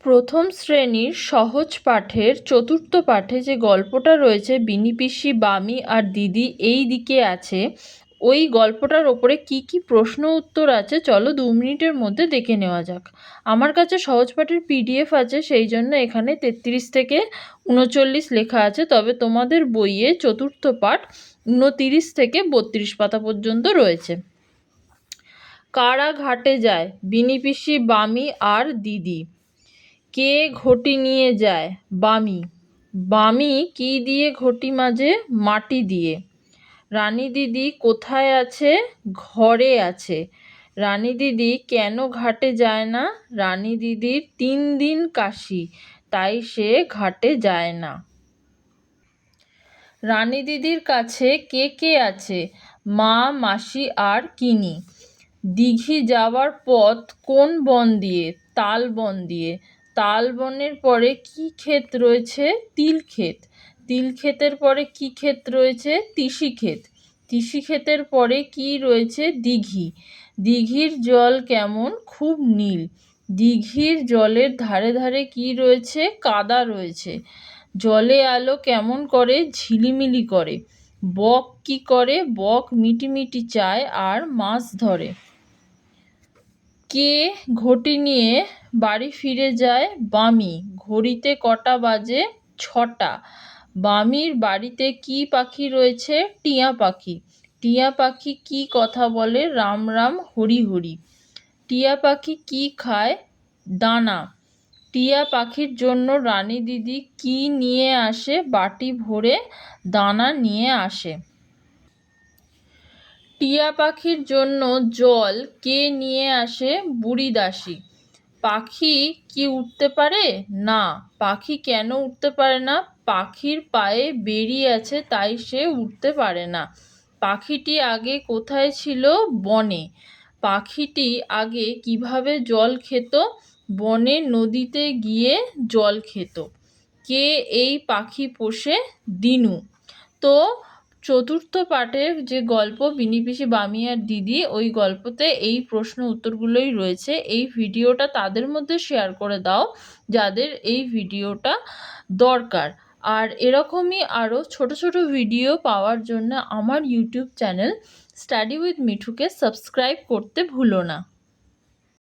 প্রথম শ্রেণীর সহজ পাঠের চতুর্থ পাঠে যে গল্পটা রয়েছে বিনি পিসি বামি আর দিদি এই দিকে আছে, ওই গল্পটার ওপরে কি কি প্রশ্ন উত্তর আছে চলো 2 মিনিটের মধ্যে দেখে নেওয়া যাক। আমার কাছে সহজ পাঠের পিডিএফ আছে, সেই জন্য এখানে 33 থেকে 39 লেখা আছে, তবে তোমাদের বইয়ে চতুর্থ পাঠ 29 থেকে 32 পাতা পর্যন্ত রয়েছে। কারা ঘাটে যায়? বিনি পিসি বামি আর দিদি। কে ঘটি নিয়ে যায়? বামি। বামি কি দিয়ে ঘটি মাজে? মাটি দিয়ে। রানী দিদি কোথায় আছে? ঘরে আছে। রানী দিদি কেন ঘাটে যায় না? রানী দিদির 3 দিন কাশি, তাই সে ঘাটে যায় না। রানী দিদির কাছে কে কে আছে? মা, মাসি আর কিনি। দিঘি যাওয়ার পথ কোন বন দিয়ে? তাল বন দিয়ে। তাল বনের পরে কি ক্ষেত রয়েছে? তিল ক্ষেত। তিল ক্ষেতের পরে কি ক্ষেত রয়েছে? তিসি ক্ষেত। তিসি ক্ষেতের পরে কি রয়েছে? দিঘি। দিঘির জল কেমন? খুব নীল। দিঘির জলের ধারে ধারে কি রয়েছে? কাদা রয়েছে। জলে আলো কেমন করে? ঝিলিমিলি করে। বক কি করে? বক মিটিমিটি চায় আর মাছ ধরে। কে ঘটি নিয়ে বাড়ি ফিরে যায়? বামি। ঘড়িতে কটা বাজে? 6টা। বামির বাড়িতে কি পাখি রয়েছে? টিয়া পাখি। টিয়া পাখি কি কথা বলে? রাম রাম হরি হরি। টিয়া পাখি কি খায়? দানা। টিয়া পাখির জন্য রানী দিদি কি নিয়ে আসে? বাটি ভরে দানা নিয়ে আসে। টিয়া পাখির জন্য জল কে নিয়ে আসে? বুড়ি দাসী। পাখি কি উঠতে পারে? না। পাখি কেন উঠতে পারে না? পাখির পায়ে বেড়ি আছে, তাই সে উঠতে পারে না। পাখিটি আগে কোথায় ছিল? বনে। পাখিটি আগে কিভাবে জল খেত? বনে নদীতে গিয়ে জল খেত। কে এই পাখি পোষে? দিনু। তো চতুর্থ পাঠের যে গল্প বিনি পিসি বামি আর দিদি, ওই গল্পতে এই প্রশ্ন উত্তরগুলোই রয়েছে। এই ভিডিওটা তাদের মধ্যে শেয়ার করে দাও যাদের এই ভিডিওটা দরকার। আর এরকমই আরও ছোট ছোট ভিডিও পাওয়ার জন্য আমার ইউটিউব চ্যানেল স্টাডি উইথ মিঠুকে সাবস্ক্রাইব করতে ভুলো না।